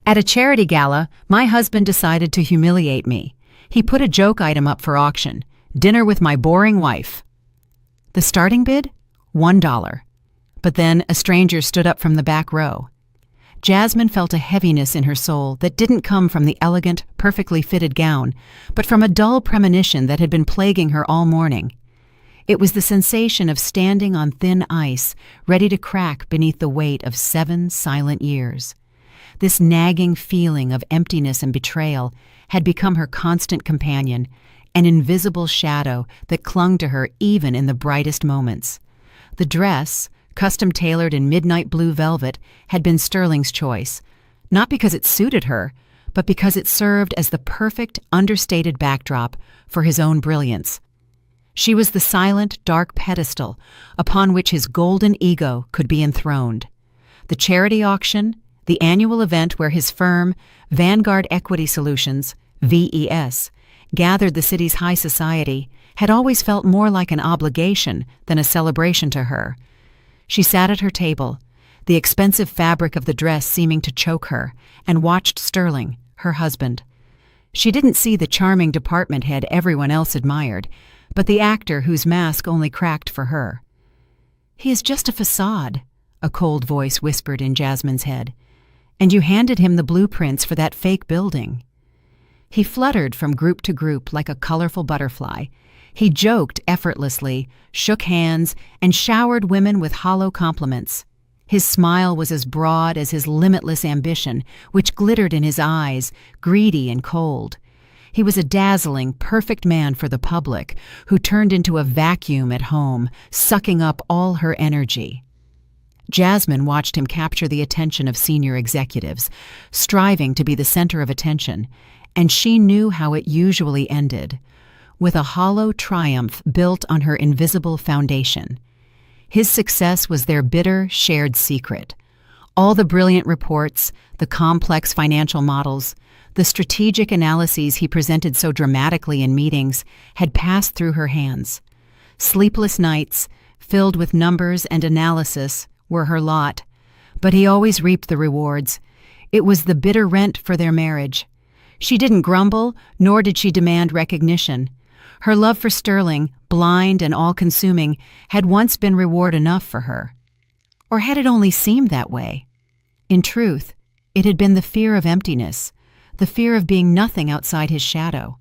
At a charity gala, my husband decided to humiliate me. He put a joke item up for auction: dinner with my boring wife. The starting bid? $1. But then a stranger stood up from the back row. Jasmine felt a heaviness in her soul that didn't come from the elegant, perfectly fitted gown, but from a dull premonition that had been plaguing her all morning. It was the sensation of standing on thin ice, ready to crack beneath the weight of 7 silent years. This nagging feeling of emptiness and betrayal had become her constant companion, an invisible shadow that clung to her even in the brightest moments. The dress, custom-tailored in midnight blue velvet, had been Sterling's choice, not because it suited her, but because it served as the perfect, understated backdrop for his own brilliance. She was the silent, dark pedestal upon which his golden ego could be enthroned. The charity auction, the annual event where his firm, Vanguard Equity Solutions, VES, gathered the city's high society, had always felt more like an obligation than a celebration to her. She sat at her table, the expensive fabric of the dress seeming to choke her, and watched Sterling, her husband. She didn't see the charming department head everyone else admired, but the actor whose mask only cracked for her. "He is just a facade," a cold voice whispered in Jasmine's head. "And you handed him the blueprints for that fake building." He fluttered from group to group like a colorful butterfly. He joked effortlessly, shook hands, and showered women with hollow compliments. His smile was as broad as his limitless ambition, which glittered in his eyes, greedy and cold. He was a dazzling, perfect man for the public, who turned into a vacuum at home, sucking up all her energy. Jasmine watched him capture the attention of senior executives, striving to be the center of attention, and she knew how it usually ended, with a hollow triumph built on her invisible foundation. His success was their bitter, shared secret. All the brilliant reports, the complex financial models, the strategic analyses he presented so dramatically in meetings had passed through her hands. Sleepless nights, filled with numbers and analysis, were her lot, but he always reaped the rewards. It was the bitter rent for their marriage. She didn't grumble, nor did she demand recognition. Her love for Sterling, blind and all-consuming, had once been reward enough for her. Or had it only seemed that way? In truth, it had been the fear of emptiness, the fear of being nothing outside his shadow.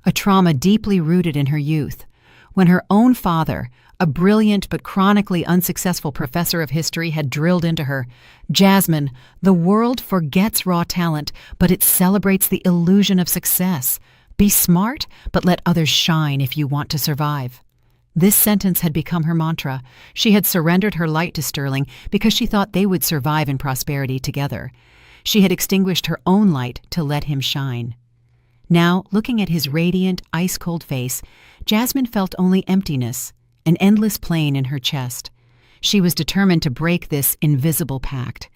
A trauma deeply rooted in her youth, when her own father, a brilliant but chronically unsuccessful professor of history, had drilled into her, "Jasmine, the world forgets raw talent, but it celebrates the illusion of success. Be smart, but let others shine if you want to survive." This sentence had become her mantra. She had surrendered her light to Sterling because she thought they would survive in prosperity together. She had extinguished her own light to let him shine. Now, looking at his radiant, ice-cold face, Jasmine felt only emptiness, an endless plain in her chest. She was determined to break this invisible pact.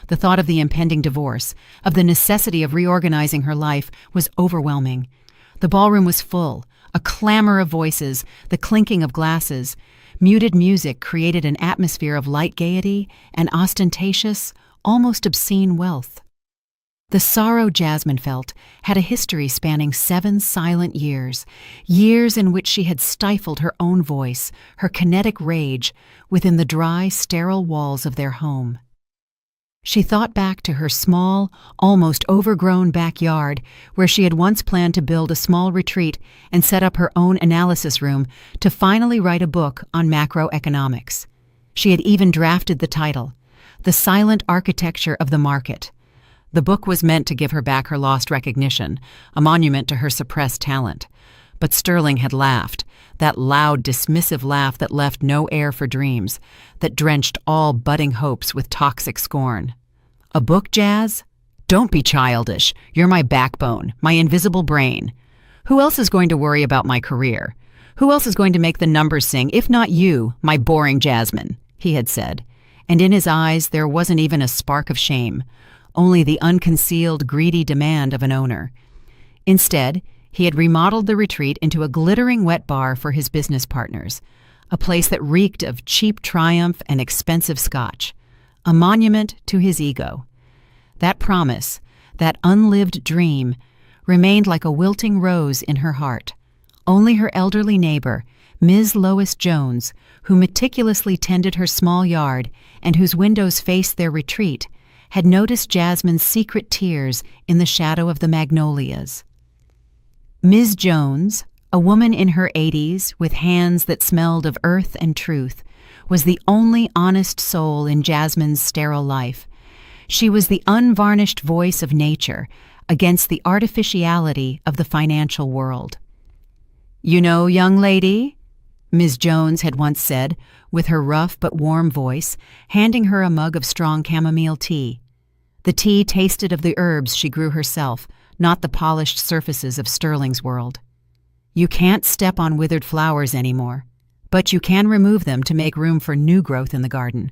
The thought of the impending divorce, of the necessity of reorganizing her life, was overwhelming. The ballroom was full, a clamor of voices, the clinking of glasses. Muted music created an atmosphere of light gaiety and ostentatious, almost obscene wealth. The sorrow Jasmine felt had a history spanning 7 silent years, years in which she had stifled her own voice, her kinetic rage, within the dry, sterile walls of their home. She thought back to her small, almost overgrown backyard, where she had once planned to build a small retreat and set up her own analysis room to finally write a book on macroeconomics. She had even drafted the title, "The Silent Architecture of the Market." The book was meant to give her back her lost recognition, a monument to her suppressed talent. But Sterling had laughed, that loud, dismissive laugh that left no air for dreams, that drenched all budding hopes with toxic scorn. "A book, Jazz? Don't be childish. You're my backbone, my invisible brain. Who else is going to worry about my career? Who else is going to make the numbers sing, if not you, my boring Jasmine?" he had said. And in his eyes there wasn't even a spark of shame, only the unconcealed, greedy demand of an owner. Instead, he had remodeled the retreat into a glittering wet bar for his business partners, a place that reeked of cheap Triumph and expensive scotch, a monument to his ego. That promise, that unlived dream, remained like a wilting rose in her heart. Only her elderly neighbor, Ms. Lois Jones, who meticulously tended her small yard and whose windows faced their retreat, had noticed Jasmine's secret tears in the shadow of the magnolias. Ms. Jones, a woman in her 80s with hands that smelled of earth and truth, was the only honest soul in Jasmine's sterile life. She was the unvarnished voice of nature against the artificiality of the financial world. "You know, young lady," Ms. Jones had once said, with her rough but warm voice, handing her a mug of strong chamomile tea. The tea tasted of the herbs she grew herself, not the polished surfaces of Sterling's world. "You can't step on withered flowers anymore, but you can remove them to make room for new growth in the garden.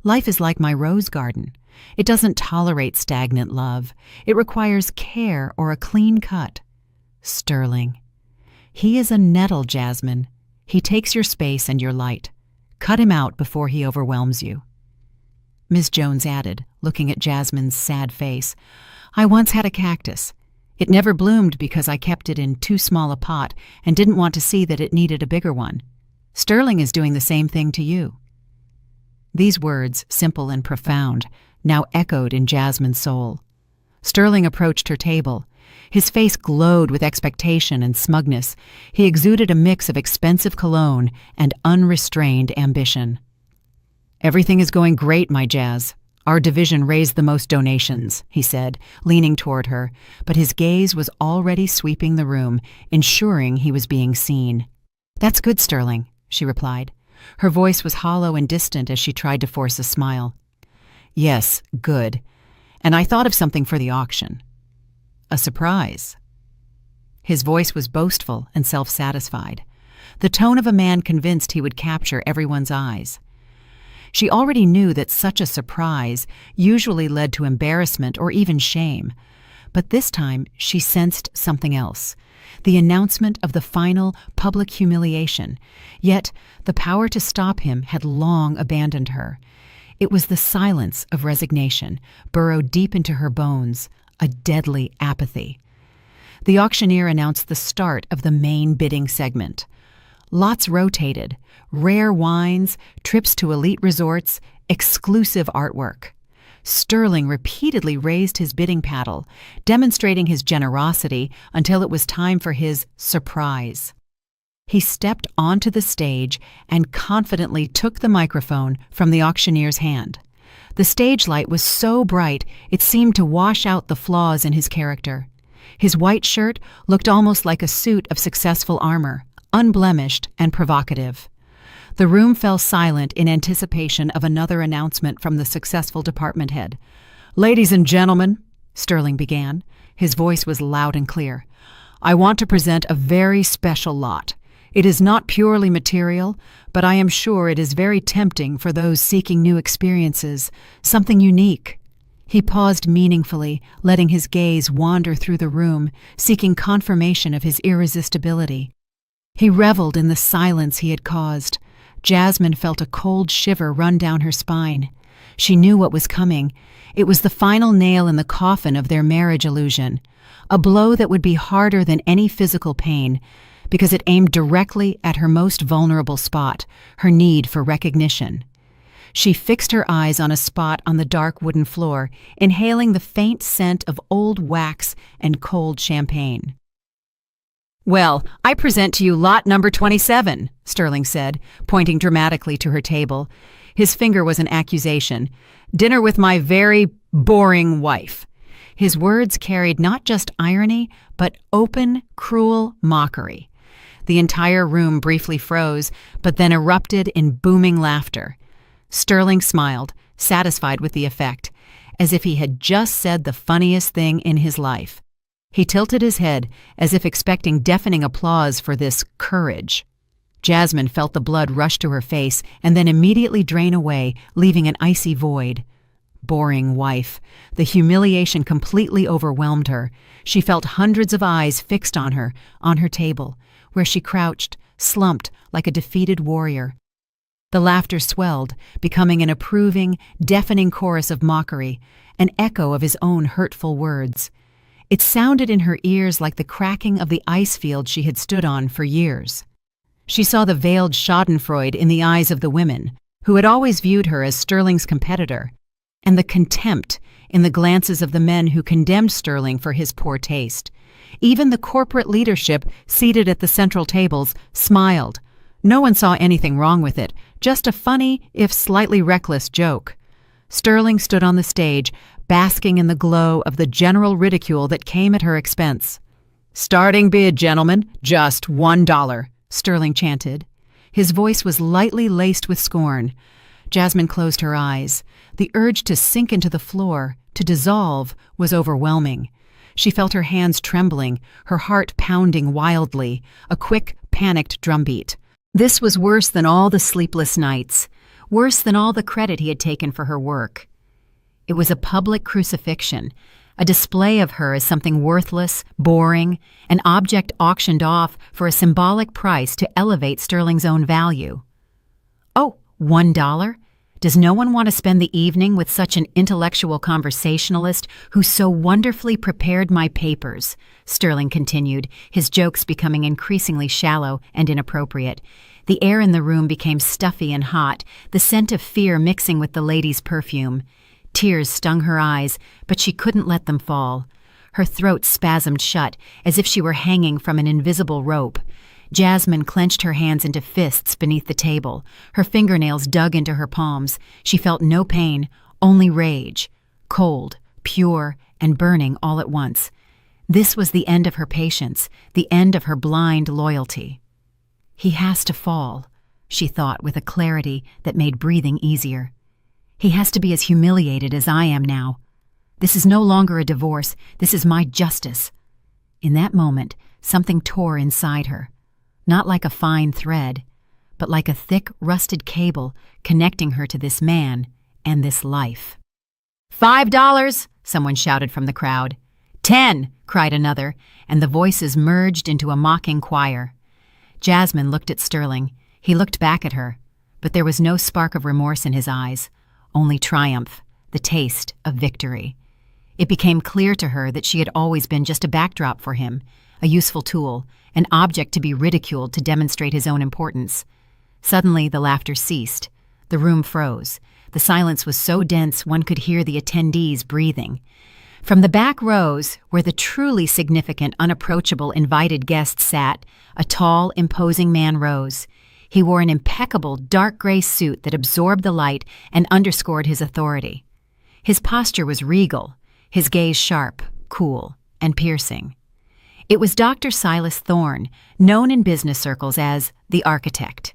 Life is like my rose garden. It doesn't tolerate stagnant love. It requires care or a clean cut. Sterling. He is a nettle, Jasmine. He takes your space and your light. Cut him out before he overwhelms you." Ms. Jones added, looking at Jasmine's sad face, "I once had a cactus. It never bloomed because I kept it in too small a pot and didn't want to see that it needed a bigger one. Sterling is doing the same thing to you." These words, simple and profound, now echoed in Jasmine's soul. Sterling approached her table. His face glowed with expectation and smugness. He exuded a mix of expensive cologne and unrestrained ambition. "Everything is going great, my Jazz. Our division raised the most donations," he said, leaning toward her, but his gaze was already sweeping the room, ensuring he was being seen. "That's good, Sterling," she replied. Her voice was hollow and distant as she tried to force a smile. "Yes, good. And I thought of something for the auction. A surprise." His voice was boastful and self-satisfied, the tone of a man convinced he would capture everyone's eyes. She already knew that such a surprise usually led to embarrassment or even shame, but this time she sensed something else, the announcement of the final public humiliation. Yet the power to stop him had long abandoned her. It was the silence of resignation, burrowed deep into her bones, a deadly apathy. The auctioneer announced the start of the main bidding segment. Lots rotated, rare wines, trips to elite resorts, exclusive artwork. Sterling repeatedly raised his bidding paddle, demonstrating his generosity until it was time for his surprise. He stepped onto the stage and confidently took the microphone from the auctioneer's hand. The stage light was so bright it seemed to wash out the flaws in his character. His white shirt looked almost like a suit of successful armor, unblemished and provocative. The room fell silent in anticipation of another announcement from the successful department head. "Ladies and gentlemen," Sterling began. His voice was loud and clear. "I want to present a very special lot. It is not purely material, but I am sure it is very tempting for those seeking new experiences, something unique." He paused meaningfully, letting his gaze wander through the room, seeking confirmation of his irresistibility. He reveled in the silence he had caused. Jasmine felt a cold shiver run down her spine. She knew what was coming. It was the final nail in the coffin of their marriage illusion, a blow that would be harder than any physical pain, because it aimed directly at her most vulnerable spot, her need for recognition. She fixed her eyes on a spot on the dark wooden floor, inhaling the faint scent of old wax and cold champagne. "Well, I present to you lot number 27, Sterling said, pointing dramatically to her table. His finger was an accusation. "Dinner with my very boring wife." His words carried not just irony, but open, cruel mockery. The entire room briefly froze, but then erupted in booming laughter. Sterling smiled, satisfied with the effect, as if he had just said the funniest thing in his life. He tilted his head, as if expecting deafening applause for this courage. Jasmine felt the blood rush to her face and then immediately drain away, leaving an icy void. Boring wife. The humiliation completely overwhelmed her. She felt hundreds of eyes fixed on her table, where she crouched, slumped like a defeated warrior. The laughter swelled, becoming an approving, deafening chorus of mockery, an echo of his own hurtful words. It sounded in her ears like the cracking of the ice field she had stood on for years. She saw the veiled schadenfreude in the eyes of the women, who had always viewed her as Sterling's competitor, and the contempt in the glances of the men who condemned Sterling for his poor taste. Even the corporate leadership seated at the central tables smiled. No one saw anything wrong with it, just a funny, if slightly reckless joke. Sterling stood on the stage, basking in the glow of the general ridicule that came at her expense. "Starting bid, gentlemen, just $1, Sterling chanted. His voice was lightly laced with scorn. Jasmine closed her eyes. The urge to sink into the floor, to dissolve, was overwhelming. She felt her hands trembling, her heart pounding wildly, a quick, panicked drumbeat. This was worse than all the sleepless nights, worse than all the credit he had taken for her work. It was a public crucifixion, a display of her as something worthless, boring, an object auctioned off for a symbolic price to elevate Sterling's own value. "Oh, $1? Does no one want to spend the evening with such an intellectual conversationalist who so wonderfully prepared my papers?" Sterling continued, his jokes becoming increasingly shallow and inappropriate. The air in the room became stuffy and hot, the scent of fear mixing with the lady's perfume. Tears stung her eyes, but she couldn't let them fall. Her throat spasmed shut, as if she were hanging from an invisible rope. Jasmine clenched her hands into fists beneath the table. Her fingernails dug into her palms. She felt no pain, only rage. Cold, pure, and burning all at once. This was the end of her patience, the end of her blind loyalty. "He has to fall," she thought with a clarity that made breathing easier. "He has to be as humiliated as I am now. This is no longer a divorce. This is my justice." In that moment, something tore inside her. Not like a fine thread, but like a thick, rusted cable connecting her to this man and this life. $5, someone shouted from the crowd. "10, cried another, and the voices merged into a mocking choir. Jasmine looked at Sterling. He looked back at her, but there was no spark of remorse in his eyes, only triumph, the taste of victory. It became clear to her that she had always been just a backdrop for him, a useful tool, an object to be ridiculed to demonstrate his own importance. Suddenly the laughter ceased. The room froze. The silence was so dense one could hear the attendees breathing. From the back rows, where the truly significant, unapproachable, invited guests sat, a tall, imposing man rose. He wore an impeccable dark gray suit that absorbed the light and underscored his authority. His posture was regal, his gaze sharp, cool, and piercing. It was Dr. Silas Thorne, known in business circles as the Architect,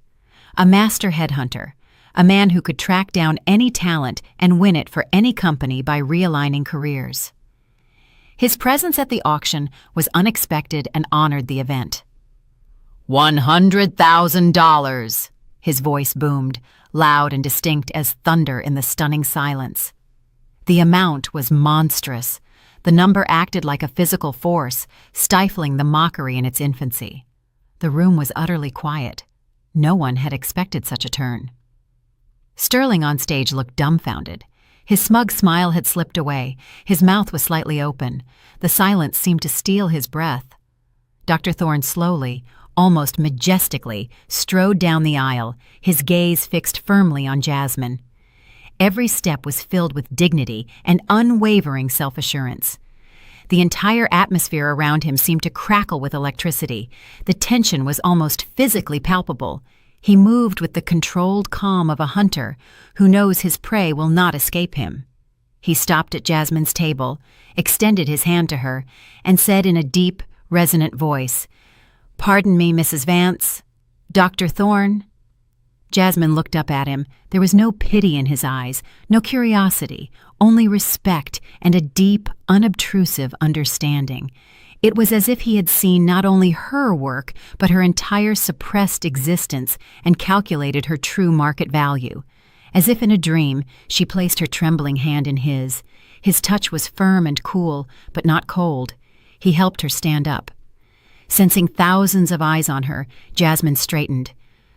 a master headhunter, a man who could track down any talent and win it for any company by realigning careers. His presence at the auction was unexpected and honored the event. $100,000, his voice boomed, loud and distinct as thunder in the stunning silence. The amount was monstrous. The number acted like a physical force, stifling the mockery in its infancy. The room was utterly quiet. No one had expected such a turn. Sterling on stage looked dumbfounded. His smug smile had slipped away. His mouth was slightly open. The silence seemed to steal his breath. Dr. Thorne slowly, almost majestically, strode down the aisle, his gaze fixed firmly on Jasmine. Every step was filled with dignity and unwavering self-assurance. The entire atmosphere around him seemed to crackle with electricity. The tension was almost physically palpable. He moved with the controlled calm of a hunter who knows his prey will not escape him. He stopped at Jasmine's table, extended his hand to her, and said in a deep, resonant voice, "Pardon me, Mrs. Vance. Dr. Thorne?" Jasmine looked up at him. There was no pity in his eyes, no curiosity, only respect and a deep, unobtrusive understanding. It was as if he had seen not only her work, but her entire suppressed existence and calculated her true market value. As if in a dream, she placed her trembling hand in his. His touch was firm and cool, but not cold. He helped her stand up. Sensing thousands of eyes on her, Jasmine straightened.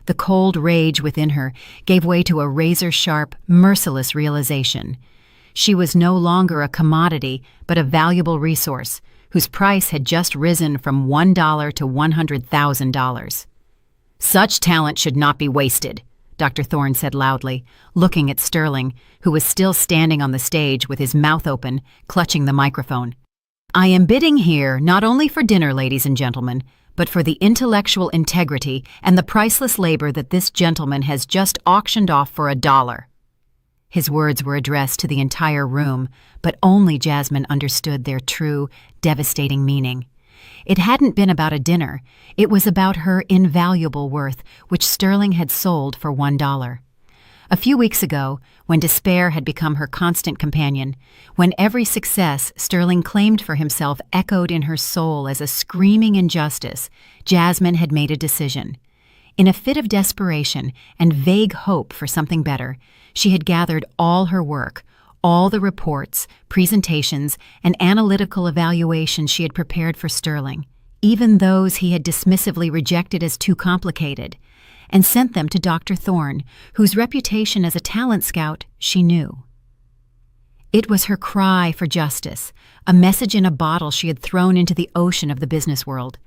The cold rage within her gave way to a razor-sharp, merciless realization. She was no longer a commodity, but a valuable resource, whose price had just risen from $1 to $100,000. "Such talent should not be wasted," Dr. Thorne said loudly, looking at Sterling, who was still standing on the stage with his mouth open, clutching the microphone. "I am bidding here not only for dinner, ladies and gentlemen, but for the intellectual integrity and the priceless labor that this gentleman has just auctioned off for $1. His words were addressed to the entire room, but only Jasmine understood their true, devastating meaning. It hadn't been about a dinner. It was about her invaluable worth, which Sterling had sold for $1. A few weeks ago, when despair had become her constant companion, when every success Sterling claimed for himself echoed in her soul as a screaming injustice, Jasmine had made a decision. In a fit of desperation and vague hope for something better, she had gathered all her work, all the reports, presentations, and analytical evaluations she had prepared for Sterling, even those he had dismissively rejected as too complicated, and sent them to Dr. Thorne, whose reputation as a talent scout she knew. It was her cry for justice, a message in a bottle she had thrown into the ocean of the business world.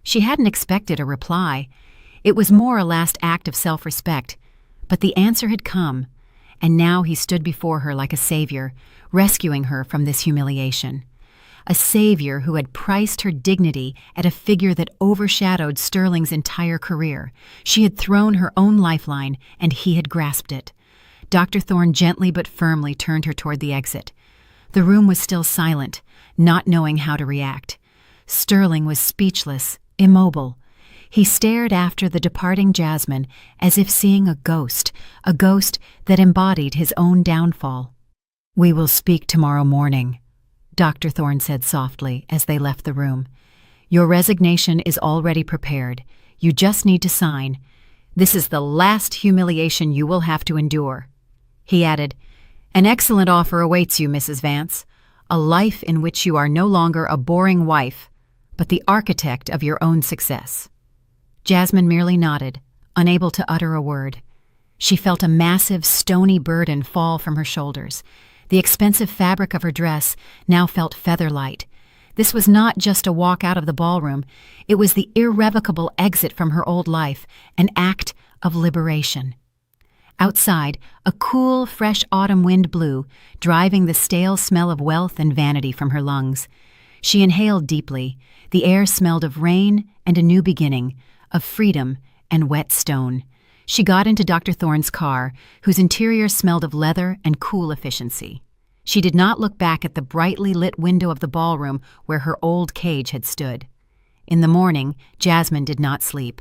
She hadn't expected a reply. It was more a last act of self-respect, but the answer had come, and now he stood before her like a savior, rescuing her from this humiliation. A savior who had priced her dignity at a figure that overshadowed Sterling's entire career. She had thrown her own lifeline, and he had grasped it. Dr. Thorne gently but firmly turned her toward the exit. The room was still silent, not knowing how to react. Sterling was speechless, immobile. He stared after the departing Jasmine as if seeing a ghost that embodied his own downfall. "We will speak tomorrow morning," Dr. Thorne said softly as they left the room. "Your resignation is already prepared. You just need to sign. This is the last humiliation you will have to endure." He added, "An excellent offer awaits you, Mrs. Vance. A life in which you are no longer a boring wife, but the architect of your own success." Jasmine merely nodded, unable to utter a word. She felt a massive, stony burden fall from her shoulders. The expensive fabric of her dress now felt feather-light. This was not just a walk out of the ballroom. It was the irrevocable exit from her old life, an act of liberation. Outside, a cool, fresh autumn wind blew, driving the stale smell of wealth and vanity from her lungs. She inhaled deeply. The air smelled of rain and a new beginning, of freedom and wet stone. She got into Dr. Thorne's car, whose interior smelled of leather and cool efficiency. She did not look back at the brightly lit window of the ballroom where her old cage had stood. In the morning, Jasmine did not sleep.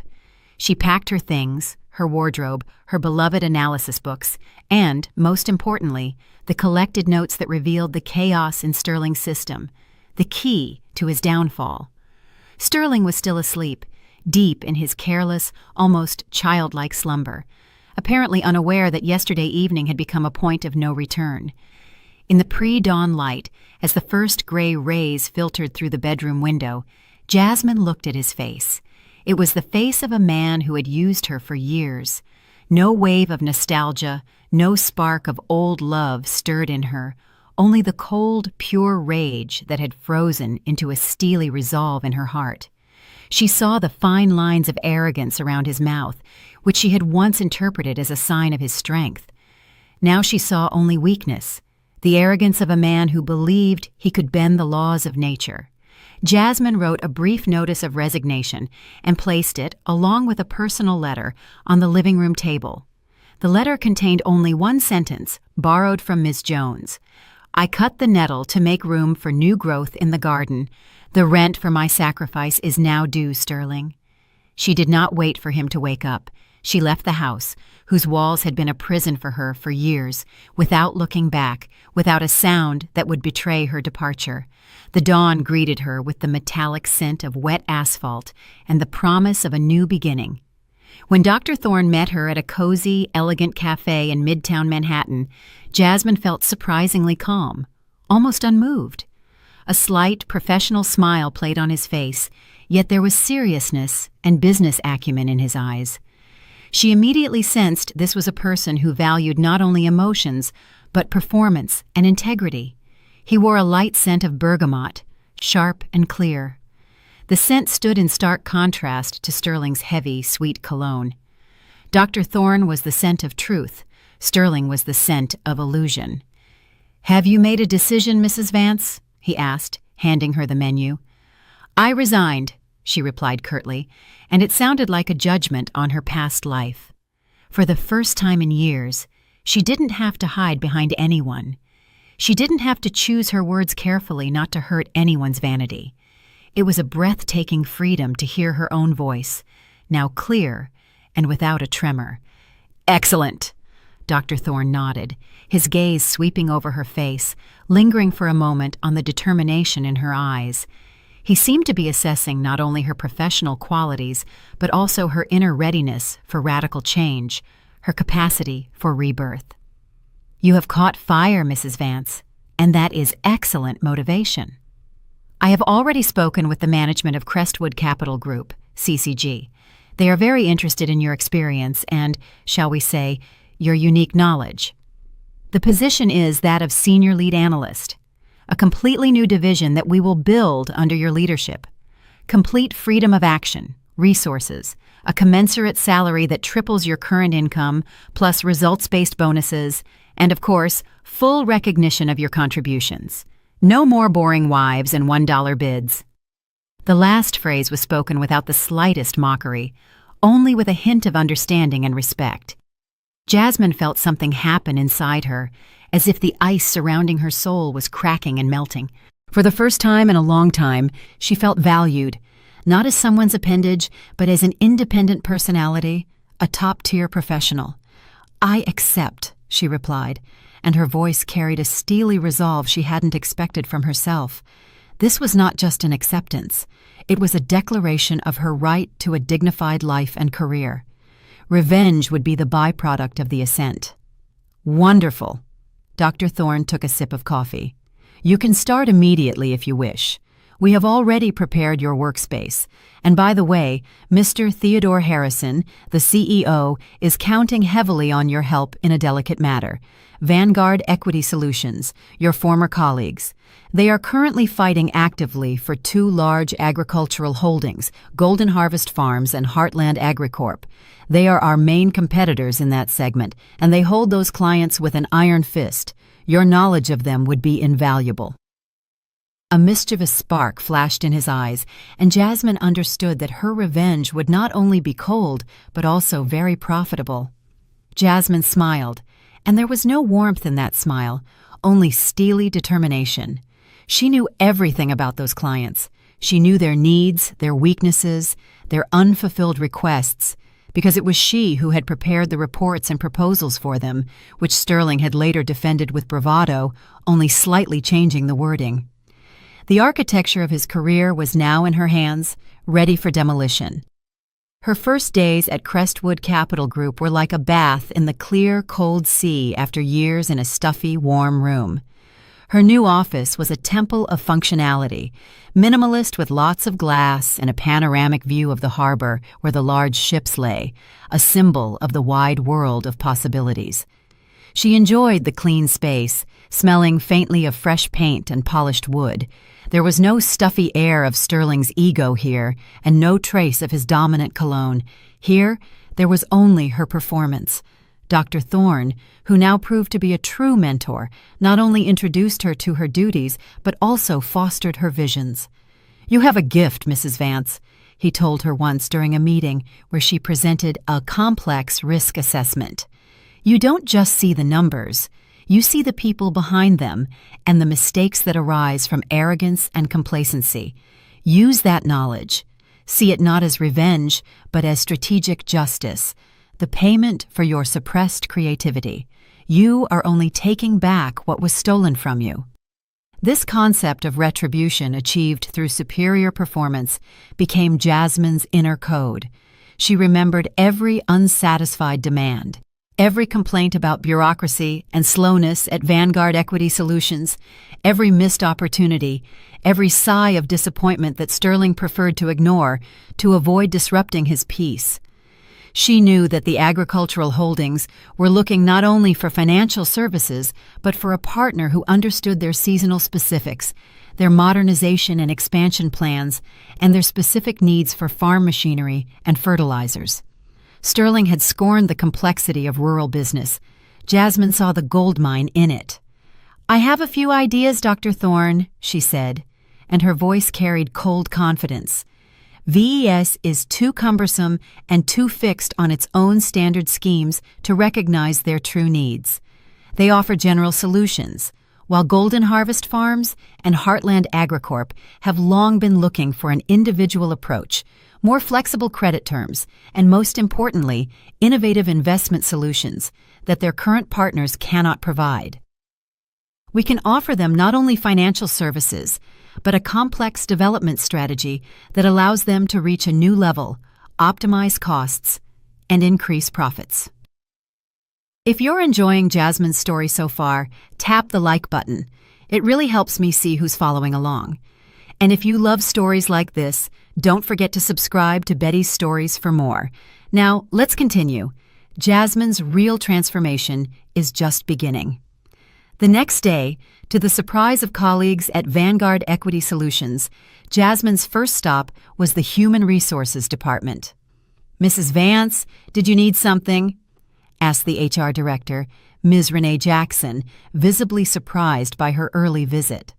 She packed her things, her wardrobe, her beloved analysis books, and, most importantly, the collected notes that revealed the chaos in Sterling's system, the key to his downfall. Sterling was still asleep, deep in his careless, almost childlike slumber, apparently unaware that yesterday evening had become a point of no return. In the pre-dawn light, as the first gray rays filtered through the bedroom window, Jasmine looked at his face. It was the face of a man who had used her for years. No wave of nostalgia, no spark of old love stirred in her, only the cold, pure rage that had frozen into a steely resolve in her heart. She saw the fine lines of arrogance around his mouth, which she had once interpreted as a sign of his strength. Now she saw only weakness, the arrogance of a man who believed he could bend the laws of nature. Jasmine wrote a brief notice of resignation and placed it, along with a personal letter, on the living room table. The letter contained only one sentence, borrowed from Miss Jones. "I cut the nettle to make room for new growth in the garden. The rent for my sacrifice is now due, Sterling." She did not wait for him to wake up. She left the house, whose walls had been a prison for her for years, without looking back, without a sound that would betray her departure. The dawn greeted her with the metallic scent of wet asphalt and the promise of a new beginning. When Dr. Thorne met her at a cozy, elegant cafe in Midtown Manhattan, Jasmine felt surprisingly calm, almost unmoved. A slight, professional smile played on his face, yet there was seriousness and business acumen in his eyes. She immediately sensed this was a person who valued not only emotions, but performance and integrity. He wore a light scent of bergamot, sharp and clear. The scent stood in stark contrast to Sterling's heavy, sweet cologne. Dr. Thorne was the scent of truth. Sterling was the scent of illusion. "Have you made a decision, Mrs. Vance?" he asked, handing her the menu. "I resigned," she replied curtly, and it sounded like a judgment on her past life. For the first time in years, she didn't have to hide behind anyone. She didn't have to choose her words carefully not to hurt anyone's vanity. It was a breathtaking freedom to hear her own voice, now clear and without a tremor. "Excellent!" Dr. Thorne nodded, his gaze sweeping over her face, lingering for a moment on the determination in her eyes. He seemed to be assessing not only her professional qualities, but also her inner readiness for radical change, her capacity for rebirth. "You have caught fire, Mrs. Vance, and that is excellent motivation. I have already spoken with the management of Crestwood Capital Group, CCG. They are very interested in your experience and, shall we say, your unique knowledge. The position is that of Senior Lead Analyst, a completely new division that we will build under your leadership. Complete freedom of action, resources, a commensurate salary that triples your current income, plus results-based bonuses, and of course, full recognition of your contributions. No more boring wives and $1 bids." The last phrase was spoken without the slightest mockery, only with a hint of understanding and respect. Jasmine felt something happen inside her, as if the ice surrounding her soul was cracking and melting. For the first time in a long time, she felt valued, not as someone's appendage, but as an independent personality, a top-tier professional. "I accept," she replied, and her voice carried a steely resolve she hadn't expected from herself. This was not just an acceptance. It was a declaration of her right to a dignified life and career. Revenge would be the byproduct of the assent. "Wonderful." Dr. Thorne took a sip of coffee. "You can start immediately if you wish. We have already prepared your workspace. And by the way, Mr. Theodore Harrison, the CEO, is counting heavily on your help in a delicate matter. Vanguard Equity Solutions, your former colleagues. They are currently fighting actively for two large agricultural holdings, Golden Harvest Farms and Heartland AgriCorp. They are our main competitors in that segment, and they hold those clients with an iron fist. Your knowledge of them would be invaluable." A mischievous spark flashed in his eyes, and Jasmine understood that her revenge would not only be cold, but also very profitable. Jasmine smiled, and there was no warmth in that smile, only steely determination. She knew everything about those clients. She knew their needs, their weaknesses, their unfulfilled requests, because it was she who had prepared the reports and proposals for them, which Sterling had later defended with bravado, only slightly changing the wording. The architecture of his career was now in her hands, ready for demolition. Her first days at Crestwood Capital Group were like a bath in the clear, cold sea after years in a stuffy, warm room. Her new office was a temple of functionality, minimalist with lots of glass and a panoramic view of the harbor where the large ships lay, a symbol of the wide world of possibilities. She enjoyed the clean space, smelling faintly of fresh paint and polished wood. There was no stuffy air of Sterling's ego here, and no trace of his dominant cologne. Here, there was only her performance. Dr. Thorne, who now proved to be a true mentor, not only introduced her to her duties, but also fostered her visions. "You have a gift, Mrs. Vance," he told her once during a meeting where she presented a complex risk assessment. "You don't just see the numbers. You see the people behind them and the mistakes that arise from arrogance and complacency. Use that knowledge. See it not as revenge, but as strategic justice, the payment for your suppressed creativity. You are only taking back what was stolen from you." This concept of retribution achieved through superior performance became Jasmine's inner code. She remembered every unsatisfied demand, every complaint about bureaucracy and slowness at Vanguard Equity Solutions, every missed opportunity, every sigh of disappointment that Sterling preferred to ignore to avoid disrupting his peace. She knew that the agricultural holdings were looking not only for financial services, but for a partner who understood their seasonal specifics. their modernization and expansion plans, and their specific needs for farm machinery and fertilizers. Sterling had scorned the complexity of rural business. Jasmine saw the gold mine in it. "I have a few ideas, Dr. Thorne," she said, and her voice carried cold confidence. "VES is too cumbersome and too fixed on its own standard schemes to recognize their true needs. They offer general solutions, while Golden Harvest Farms and Heartland AgriCorp have long been looking for an individual approach, more flexible credit terms, and most importantly, innovative investment solutions that their current partners cannot provide. We can offer them not only financial services, but a complex development strategy that allows them to reach a new level, optimize costs, and increase profits." If you're enjoying Jasmine's story so far, tap the like button. It really helps me see who's following along. And if you love stories like this, don't forget to subscribe to Betty's Stories for more. Now, let's continue. Jasmine's real transformation is just beginning. The next day, to the surprise of colleagues at Vanguard Equity Solutions, Jasmine's first stop was the Human Resources Department. "Mrs. Vance, did you need something?" asked the HR director, Ms. Renee Jackson, visibly surprised by her early visit.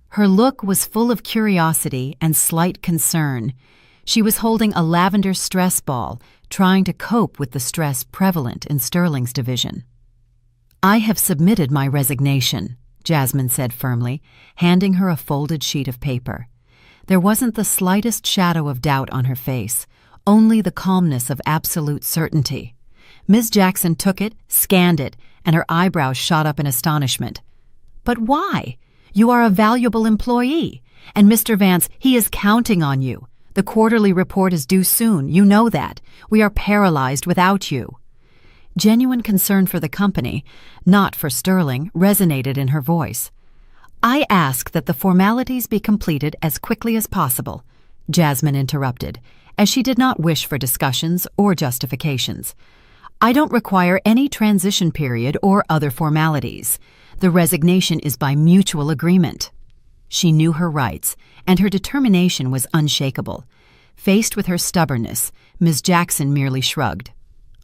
Her look was full of curiosity and slight concern. She was holding a lavender stress ball, trying to cope with the stress prevalent in Sterling's division. "I have submitted my resignation," Jasmine said firmly, handing her a folded sheet of paper. There wasn't the slightest shadow of doubt on her face, only the calmness of absolute certainty. Ms. Jackson took it, scanned it, and her eyebrows shot up in astonishment. "But why? You are a valuable employee. And Mr. Vance, he is counting on you. The quarterly report is due soon. You know that. We are paralyzed without you." Genuine concern for the company, not for Sterling, resonated in her voice. "I ask that the formalities be completed as quickly as possible," Jasmine interrupted, as she did not wish for discussions or justifications. "I don't require any transition period or other formalities. The resignation is by mutual agreement." She knew her rights, and her determination was unshakable. Faced with her stubbornness, Ms. Jackson merely shrugged.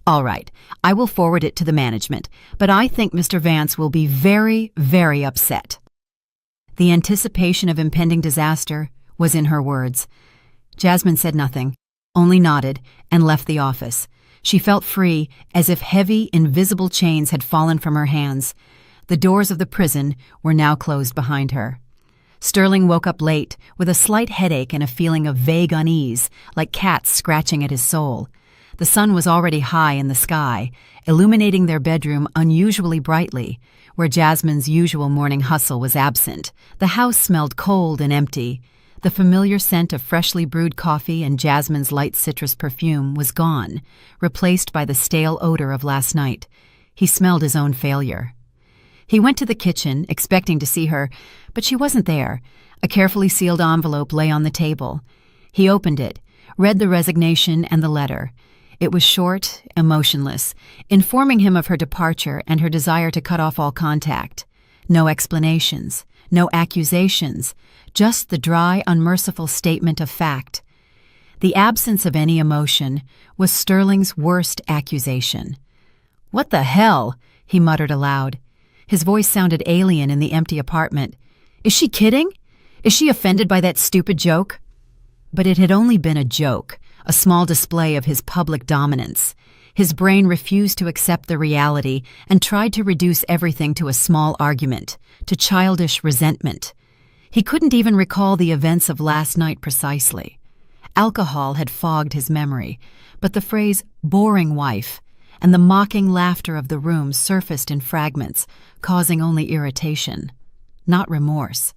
"All right, I will forward it to the management, but I think Mr. Vance will be very, very upset." The anticipation of impending disaster was in her words. Jasmine said nothing, only nodded, and left the office. She felt free, as if heavy, invisible chains had fallen from her hands. The doors of the prison were now closed behind her. Sterling woke up late, with a slight headache and a feeling of vague unease, like cats scratching at his soul. The sun was already high in the sky, illuminating their bedroom unusually brightly, where Jasmine's usual morning hustle was absent. The house smelled cold and empty. The familiar scent of freshly brewed coffee and Jasmine's light citrus perfume was gone, replaced by the stale odor of last night. He smelled his own failure. He went to the kitchen, expecting to see her, but she wasn't there. A carefully sealed envelope lay on the table. He opened it, read the resignation and the letter. It was short, emotionless, informing him of her departure and her desire to cut off all contact. No explanations, no accusations, just the dry, unmerciful statement of fact. The absence of any emotion was Sterling's worst accusation. "What the hell?" he muttered aloud. His voice sounded alien in the empty apartment. "Is she kidding? Is she offended by that stupid joke?" But it had only been a joke, a small display of his public dominance. His brain refused to accept the reality and tried to reduce everything to a small argument, to childish resentment. He couldn't even recall the events of last night precisely. Alcohol had fogged his memory, but the phrase "boring wife" and the mocking laughter of the room surfaced in fragments, causing only irritation, not remorse.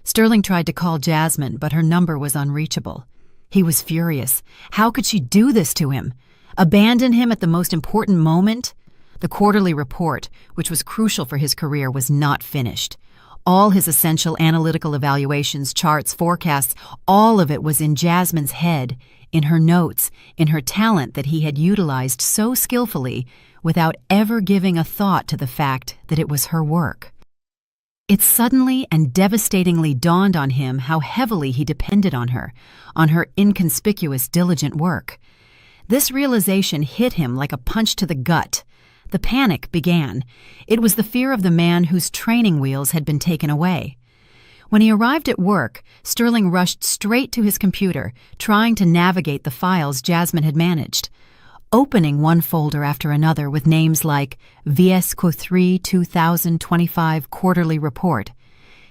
Sterling tried to call Jasmine, but her number was unreachable. He was furious. How could she do this to him? Abandon him at the most important moment? The quarterly report, which was crucial for his career, was not finished. All his essential analytical evaluations, charts, forecasts, all of it was in Jasmine's head, in her notes, in her talent that he had utilized so skillfully without ever giving a thought to the fact that it was her work. It suddenly and devastatingly dawned on him how heavily he depended on her inconspicuous, diligent work. This realization hit him like a punch to the gut. The panic began. It was the fear of the man whose training wheels had been taken away. When he arrived at work, Sterling rushed straight to his computer, trying to navigate the files Jasmine had managed. Opening one folder after another with names like VSCO3 2025 Quarterly Report,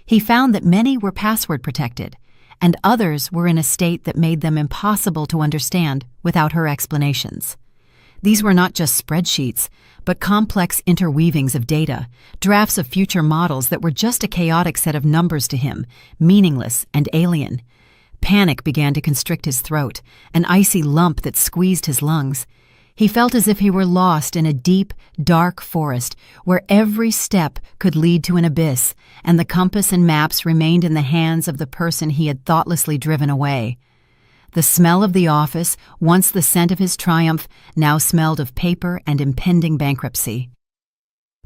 he found that many were password protected, and others were in a state that made them impossible to understand without her explanations. These were not just spreadsheets, but complex interweavings of data, drafts of future models that were just a chaotic set of numbers to him, meaningless and alien. Panic began to constrict his throat, an icy lump that squeezed his lungs. He felt as if he were lost in a deep, dark forest where every step could lead to an abyss, and the compass and maps remained in the hands of the person he had thoughtlessly driven away. The smell of the office, once the scent of his triumph, now smelled of paper and impending bankruptcy.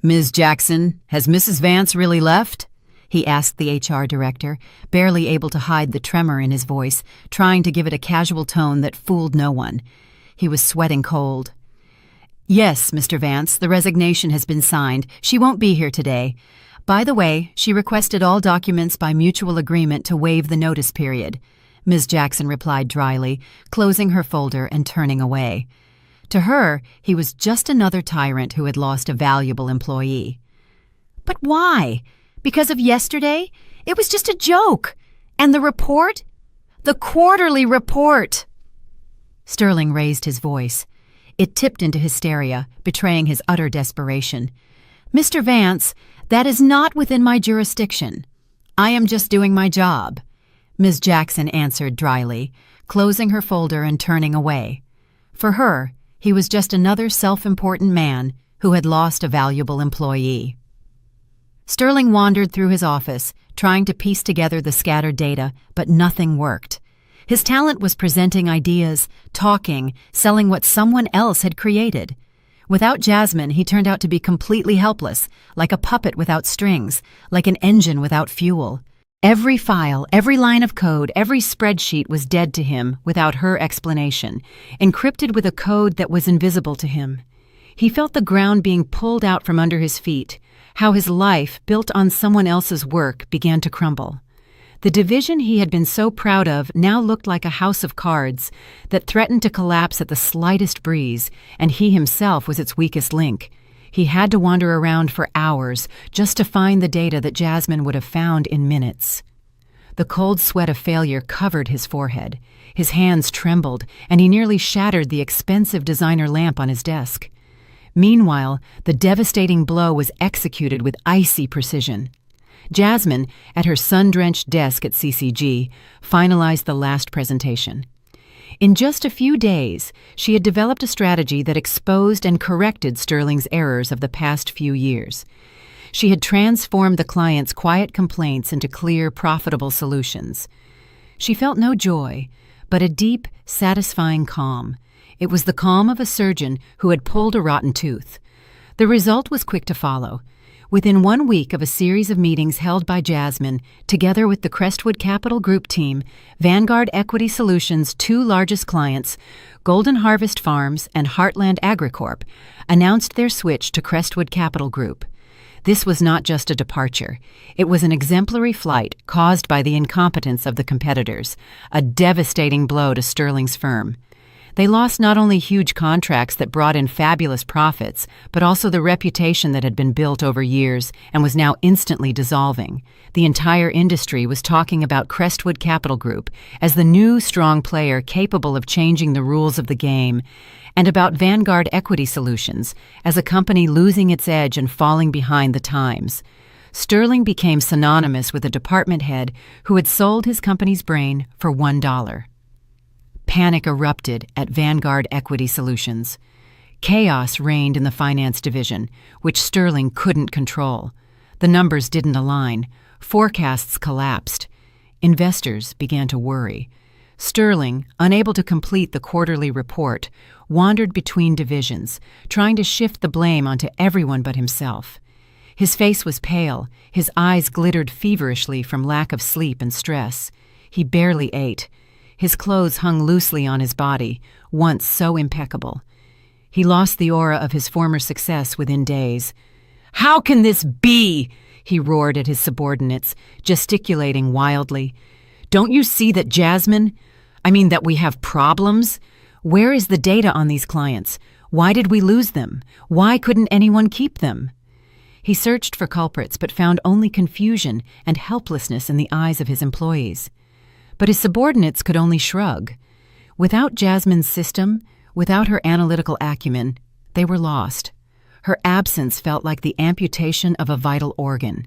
"Ms. Jackson, has Mrs. Vance really left?" he asked the HR director, barely able to hide the tremor in his voice, trying to give it a casual tone that fooled no one. He was sweating cold. "Yes, Mr. Vance, the resignation has been signed. She won't be here today. By the way, she requested all documents by mutual agreement to waive the notice period," Ms. Jackson replied dryly, closing her folder and turning away. To her, he was just another tyrant who had lost a valuable employee. "But why? Because of yesterday? It was just a joke. And the report? The quarterly report!" Sterling raised his voice. It tipped into hysteria, betraying his utter desperation. "Mr. Vance, that is not within my jurisdiction. I am just doing my job," Ms. Jackson answered dryly, closing her folder and turning away. For her, he was just another self-important man who had lost a valuable employee. Sterling wandered through his office, trying to piece together the scattered data, but nothing worked. His talent was presenting ideas, talking, selling what someone else had created. Without Jasmine, he turned out to be completely helpless, like a puppet without strings, like an engine without fuel. Every file, every line of code, every spreadsheet was dead to him without her explanation, encrypted with a code that was invisible to him. He felt the ground being pulled out from under his feet, how his life, built on someone else's work, began to crumble. The division he had been so proud of now looked like a house of cards that threatened to collapse at the slightest breeze, and he himself was its weakest link. He had to wander around for hours just to find the data that Jasmine would have found in minutes. The cold sweat of failure covered his forehead. His hands trembled, and he nearly shattered the expensive designer lamp on his desk. Meanwhile, the devastating blow was executed with icy precision. Jasmine, at her sun-drenched desk at CCG, finalized the last presentation. In just a few days, she had developed a strategy that exposed and corrected Sterling's errors of the past few years. She had transformed the client's quiet complaints into clear, profitable solutions. She felt no joy, but a deep, satisfying calm. It was the calm of a surgeon who had pulled a rotten tooth. The result was quick to follow. Within 1 week of a series of meetings held by Jasmine, together with the Crestwood Capital Group team, Vanguard Equity Solutions' two largest clients, Golden Harvest Farms and Heartland AgriCorp, announced their switch to Crestwood Capital Group. This was not just a departure. It was an exemplary flight caused by the incompetence of the competitors, a devastating blow to Sterling's firm. They lost not only huge contracts that brought in fabulous profits, but also the reputation that had been built over years and was now instantly dissolving. The entire industry was talking about Crestwood Capital Group as the new strong player capable of changing the rules of the game, and about Vanguard Equity Solutions as a company losing its edge and falling behind the times. Sterling became synonymous with a department head who had sold his company's brain for $1. Panic erupted at Vanguard Equity Solutions. Chaos reigned in the finance division, which Sterling couldn't control. The numbers didn't align. Forecasts collapsed. Investors began to worry. Sterling, unable to complete the quarterly report, wandered between divisions, trying to shift the blame onto everyone but himself. His face was pale, his eyes glittered feverishly from lack of sleep and stress. He barely ate. His clothes hung loosely on his body, once so impeccable. He lost the aura of his former success within days. "How can this be?" he roared at his subordinates, gesticulating wildly. "Don't you see that that we have problems? Where is the data on these clients? Why did we lose them? Why couldn't anyone keep them?" He searched for culprits but found only confusion and helplessness in the eyes of his employees. But his subordinates could only shrug. Without Jasmine's system, without her analytical acumen, they were lost. Her absence felt like the amputation of a vital organ.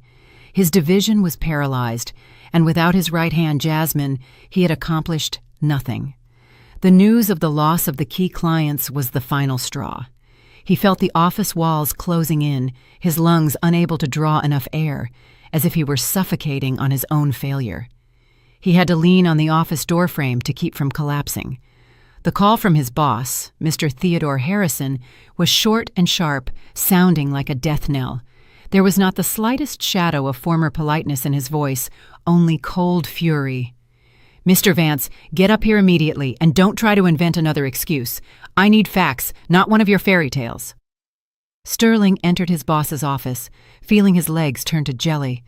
His division was paralyzed, and without his right hand, Jasmine, he had accomplished nothing. The news of the loss of the key clients was the final straw. He felt the office walls closing in, his lungs unable to draw enough air, as if he were suffocating on his own failure. He had to lean on the office doorframe to keep from collapsing. The call from his boss, Mr. Theodore Harrison, was short and sharp, sounding like a death knell. There was not the slightest shadow of former politeness in his voice, only cold fury. "Mr. Vance, get up here immediately, and don't try to invent another excuse. I need facts, not one of your fairy tales." Sterling entered his boss's office, feeling his legs turn to jelly.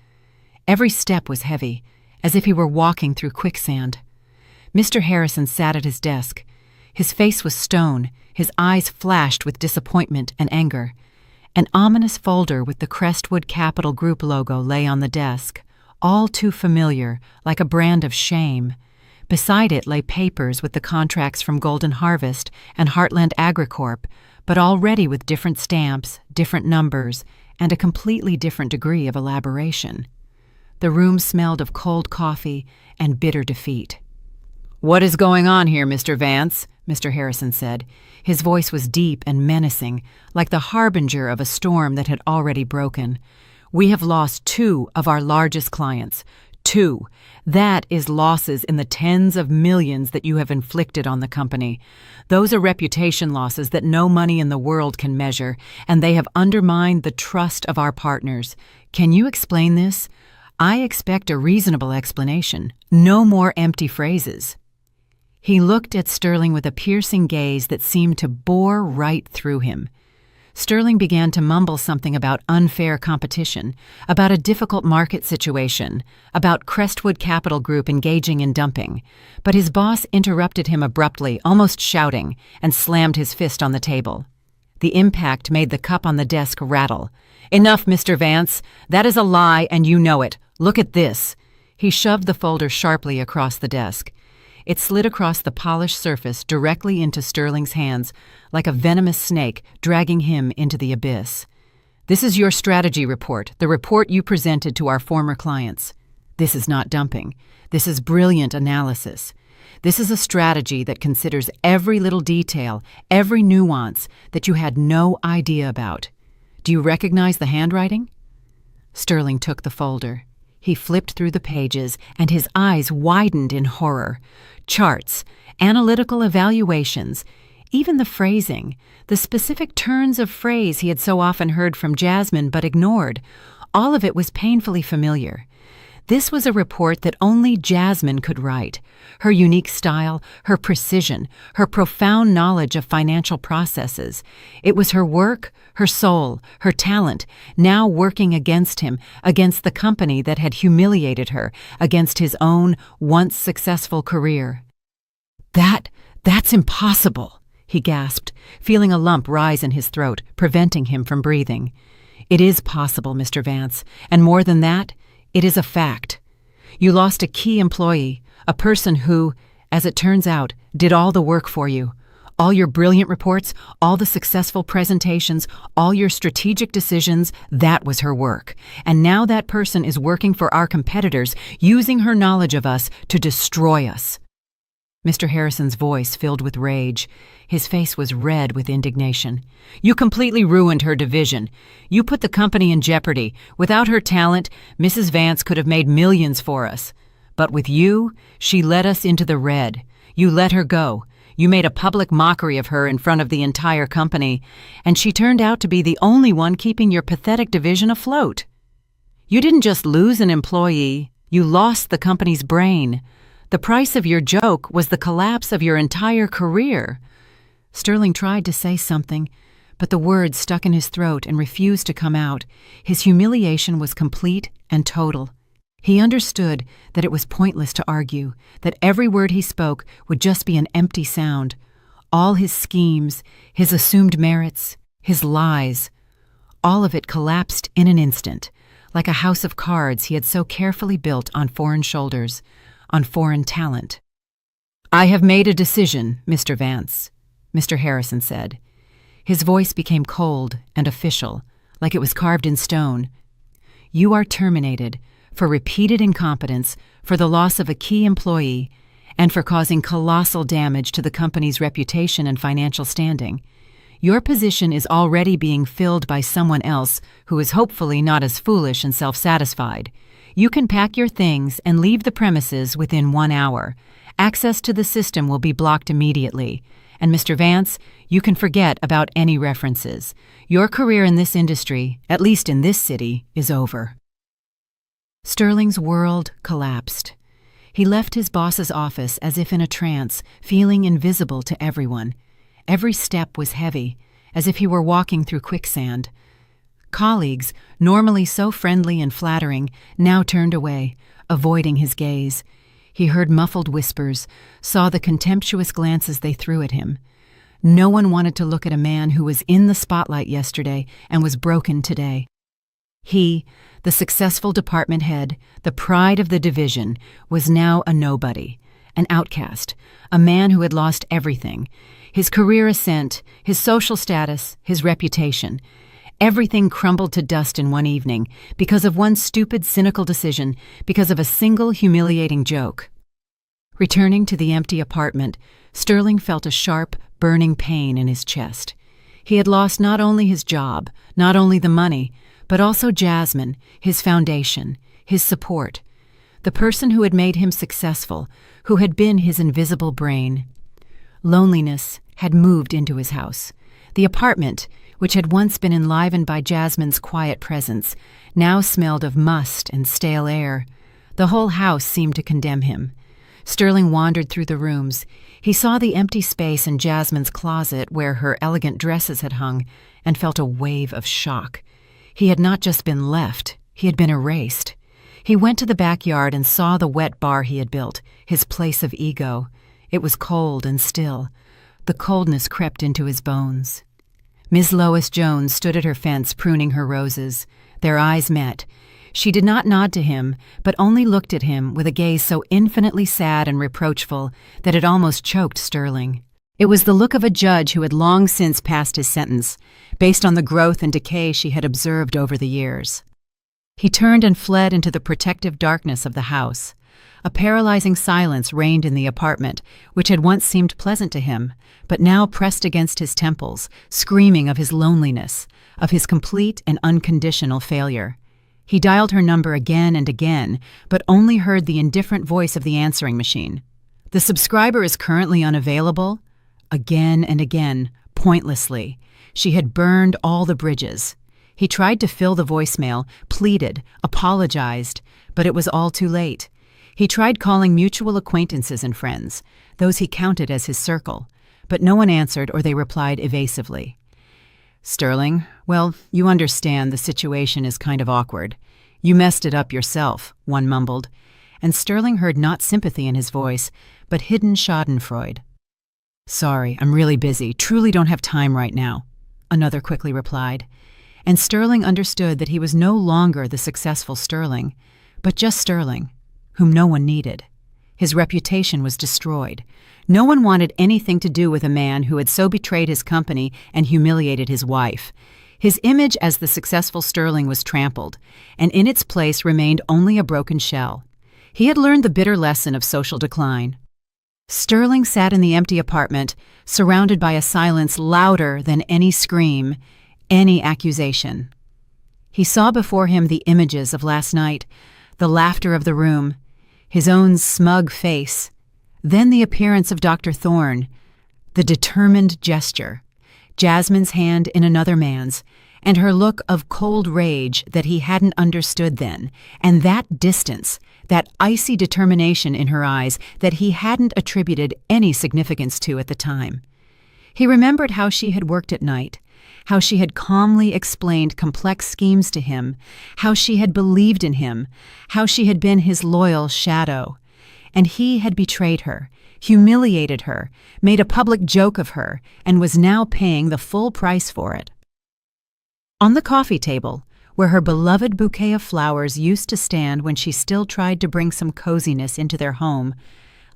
Every step was heavy, as if he were walking through quicksand. Mr. Harrison sat at his desk. His face was stone, his eyes flashed with disappointment and anger. An ominous folder with the Crestwood Capital Group logo lay on the desk, all too familiar, like a brand of shame. Beside it lay papers with the contracts from Golden Harvest and Heartland Agricorp, but already with different stamps, different numbers, and a completely different degree of elaboration. The room smelled of cold coffee and bitter defeat. "What is going on here, Mr. Vance?" Mr. Harrison said. His voice was deep and menacing, like the harbinger of a storm that had already broken. "We have lost 2 of our largest clients. 2. That is losses in the tens of millions that you have inflicted on the company. Those are reputation losses that no money in the world can measure, and they have undermined the trust of our partners. Can you explain this? I expect a reasonable explanation. No more empty phrases." He looked at Sterling with a piercing gaze that seemed to bore right through him. Sterling began to mumble something about unfair competition, about a difficult market situation, about Crestwood Capital Group engaging in dumping, but his boss interrupted him abruptly, almost shouting, and slammed his fist on the table. The impact made the cup on the desk rattle. "Enough, Mr. Vance. That is a lie, and you know it. Look at this." He shoved the folder sharply across the desk. It slid across the polished surface directly into Sterling's hands, like a venomous snake dragging him into the abyss. "This is your strategy report, the report you presented to our former clients. This is not dumping. This is brilliant analysis. This is a strategy that considers every little detail, every nuance that you had no idea about. Do you recognize the handwriting?" Sterling took the folder. He flipped through the pages, and his eyes widened in horror. Charts, analytical evaluations, even the phrasing, the specific turns of phrase he had so often heard from Jasmine but ignored, all of it was painfully familiar. This was a report that only Jasmine could write. Her unique style, her precision, her profound knowledge of financial processes. It was her work, her soul, her talent, now working against him, against the company that had humiliated her, against his own once successful career. That's impossible," he gasped, feeling a lump rise in his throat, preventing him from breathing. "It is possible, Mr. Vance, and more than that, it is a fact. You lost a key employee, a person who, as it turns out, did all the work for you. All your brilliant reports, all the successful presentations, all your strategic decisions, that was her work. And now that person is working for our competitors, using her knowledge of us to destroy us." Mr. Harrison's voice filled with rage. His face was red with indignation. "You completely ruined her division. You put the company in jeopardy. Without her talent, Mrs. Vance could have made millions for us. But with you, she led us into the red. You let her go. You made a public mockery of her in front of the entire company, and she turned out to be the only one keeping your pathetic division afloat. You didn't just lose an employee, you lost the company's brain. The price of your joke was the collapse of your entire career." Sterling tried to say something, but the words stuck in his throat and refused to come out. His humiliation was complete and total. He understood that it was pointless to argue, that every word he spoke would just be an empty sound. All his schemes, his assumed merits, his lies, all of it collapsed in an instant, like a house of cards he had so carefully built on foreign shoulders, on foreign talent. "I have made a decision, Mr. Vance," Mr. Harrison said. His voice became cold and official, like it was carved in stone. "You are terminated for repeated incompetence, for the loss of a key employee, and for causing colossal damage to the company's reputation and financial standing. Your position is already being filled by someone else who is hopefully not as foolish and self-satisfied. You can pack your things and leave the premises within 1 hour. Access to the system will be blocked immediately. And Mr. Vance, you can forget about any references. Your career in this industry, at least in this city, is over." Sterling's world collapsed. He left his boss's office as if in a trance, feeling invisible to everyone. Every step was heavy, as if he were walking through quicksand. Colleagues, normally so friendly and flattering, now turned away, avoiding his gaze. He heard muffled whispers, saw the contemptuous glances they threw at him. No one wanted to look at a man who was in the spotlight yesterday and was broken today. He, the successful department head, the pride of the division, was now a nobody, an outcast, a man who had lost everything: his career ascent, his social status, his reputation. Everything crumbled to dust in one evening because of one stupid, cynical decision, because of a single humiliating joke. Returning to the empty apartment, Sterling felt a sharp, burning pain in his chest. He had lost not only his job, not only the money, but also Jasmine, his foundation, his support, the person who had made him successful, who had been his invisible brain. Loneliness had moved into his house. The apartment, which had once been enlivened by Jasmine's quiet presence, now smelled of must and stale air. The whole house seemed to condemn him. Sterling wandered through the rooms. He saw the empty space in Jasmine's closet where her elegant dresses had hung, and felt a wave of shock. He had not just been left, he had been erased. He went to the backyard and saw the wet bar he had built, his place of ego. It was cold and still. The coldness crept into his bones. Miss Lois Jones stood at her fence pruning her roses. Their eyes met. She did not nod to him, but only looked at him with a gaze so infinitely sad and reproachful that it almost choked Sterling. It was the look of a judge who had long since passed his sentence, based on the growth and decay she had observed over the years. He turned and fled into the protective darkness of the house. A paralyzing silence reigned in the apartment, which had once seemed pleasant to him, but now pressed against his temples, screaming of his loneliness, of his complete and unconditional failure. He dialed her number again and again, but only heard the indifferent voice of the answering machine. "The subscriber is currently unavailable." Again and again, pointlessly. She had burned all the bridges. He tried to fill the voicemail, pleaded, apologized, but it was all too late. He tried calling mutual acquaintances and friends, those he counted as his circle, but no one answered or they replied evasively. "Sterling, well, you understand the situation is kind of awkward. You messed it up yourself," one mumbled, and Sterling heard not sympathy in his voice, but hidden schadenfreude. "Sorry, I'm really busy, truly don't have time right now," another quickly replied, and Sterling understood that he was no longer the successful Sterling, but just Sterling, whom no one needed. His reputation was destroyed. No one wanted anything to do with a man who had so betrayed his company and humiliated his wife. His image as the successful Sterling was trampled, and in its place remained only a broken shell. He had learned the bitter lesson of social decline. Sterling sat in the empty apartment, surrounded by a silence louder than any scream, any accusation. He saw before him the images of last night, the laughter of the room, his own smug face, then the appearance of Dr. Thorne, The determined gesture, Jasmine's hand in another man's, and her look of cold rage that he hadn't understood then, and that distance, that icy determination in her eyes that he hadn't attributed any significance to at the time. He remembered how she had worked at night, how she had calmly explained complex schemes to him, how she had believed in him, how she had been his loyal shadow. And he had betrayed her, humiliated her, made a public joke of her, and was now paying the full price for it. On the coffee table, where her beloved bouquet of flowers used to stand when she still tried to bring some coziness into their home,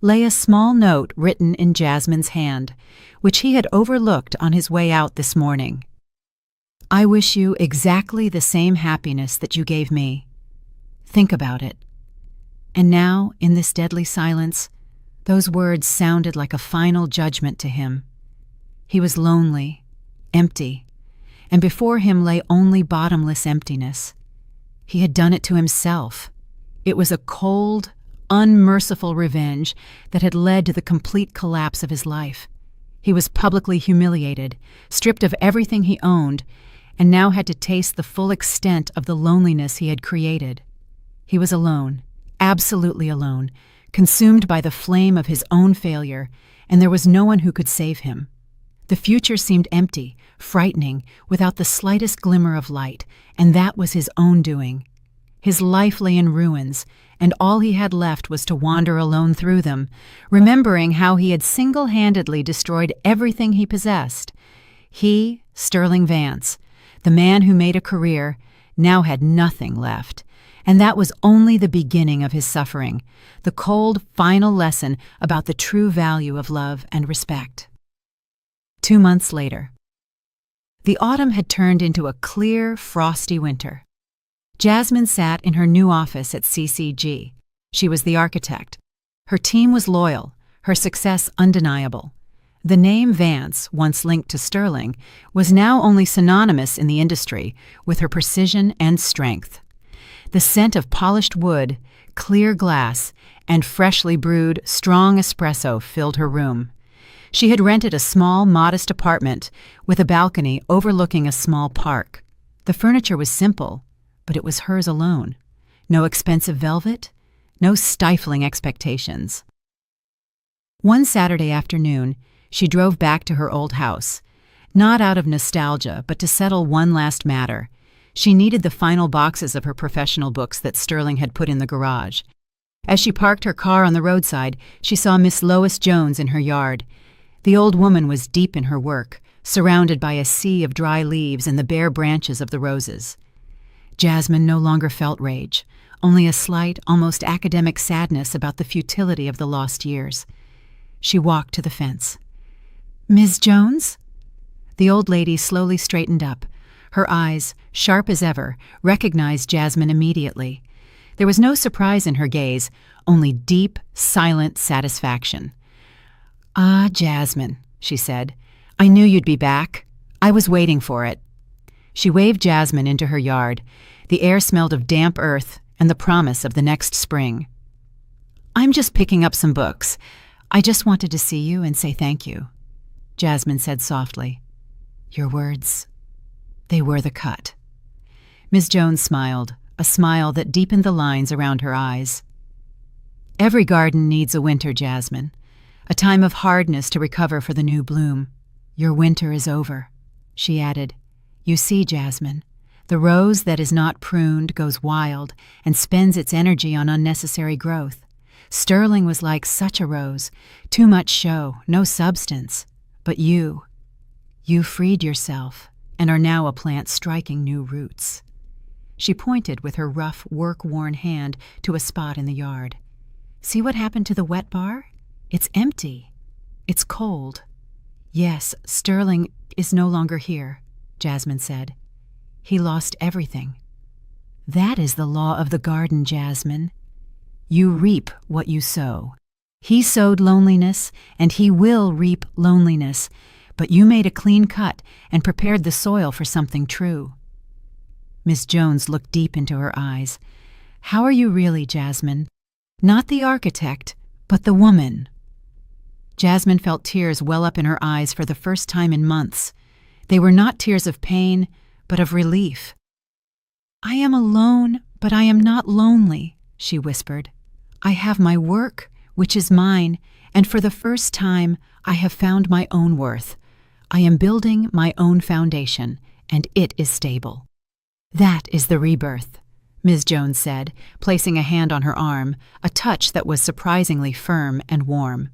lay a small note written in Jasmine's hand, which he had overlooked on his way out this morning. I wish you exactly the same happiness that you gave me. Think about it. And now, in this deadly silence, those words sounded like a final judgment to him. He was lonely, empty, and before him lay only bottomless emptiness. He had done it to himself. It was a cold, unmerciful revenge that had led to the complete collapse of his life. He was publicly humiliated, stripped of everything he owned, and now had to taste the full extent of the loneliness he had created. He was alone, absolutely alone, consumed by the flame of his own failure, and there was no one who could save him. The future seemed empty, frightening, without the slightest glimmer of light, and that was his own doing. His life lay in ruins, and all he had left was to wander alone through them, remembering how he had single-handedly destroyed everything he possessed. He, Sterling Vance, the man who made a career, now had nothing left, and that was only the beginning of his suffering, the cold, final lesson about the true value of love and respect. 2 months later. The autumn had turned into a clear, frosty winter. Jasmine sat in her new office at CCG. She was the architect. Her team was loyal, her success undeniable. The name Vance, once linked to Sterling, was now only synonymous in the industry with her precision and strength. The scent of polished wood, clear glass, and freshly brewed, strong espresso filled her room. She had rented a small, modest apartment with a balcony overlooking a small park. The furniture was simple, but it was hers alone. No expensive velvet, no stifling expectations. One Saturday afternoon, she drove back to her old house, not out of nostalgia, but to settle one last matter. She needed the final boxes of her professional books that Sterling had put in the garage. As she parked her car on the roadside, she saw Miss Lois Jones in her yard. The old woman was deep in her work, surrounded by a sea of dry leaves and the bare branches of the roses. Jasmine no longer felt rage, only a slight, almost academic sadness about the futility of the lost years. She walked to the fence. "Ms. Jones?" The old lady slowly straightened up. Her eyes, sharp as ever, recognized Jasmine immediately. There was no surprise in her gaze, only deep, silent satisfaction. "Ah, Jasmine," she said. "I knew you'd be back. I was waiting for it." She waved Jasmine into her yard. The air smelled of damp earth and the promise of the next spring. "I'm just picking up some books. I just wanted to see you and say thank you," Jasmine said softly. "Your words, they were the cut." Miss Jones smiled, a smile that deepened the lines around her eyes. "Every garden needs a winter, Jasmine, a time of hardness to recover for the new bloom. Your winter is over," she added. "You see, Jasmine, the rose that is not pruned goes wild and spends its energy on unnecessary growth. Sterling was like such a rose, too much show, no substance. But you freed yourself and are now a plant striking new roots." She pointed with her rough, work-worn hand to a spot in the yard. "See what happened to the wet bar? It's empty. It's cold." "Yes, Sterling is no longer here," Jasmine said. "He lost everything." "That is the law of the garden, Jasmine. You reap what you sow. He sowed loneliness, and he will reap loneliness, but you made a clean cut and prepared the soil for something true." Miss Jones looked deep into her eyes. "How are you really, Jasmine? Not the architect, but the woman." Jasmine felt tears well up in her eyes for the first time in months. They were not tears of pain, but of relief. "I am alone, but I am not lonely," she whispered. "I have my work, which is mine, and for the first time I have found my own worth. I am building my own foundation, and it is stable." "That is the rebirth," Ms. Jones said, placing a hand on her arm, a touch that was surprisingly firm and warm.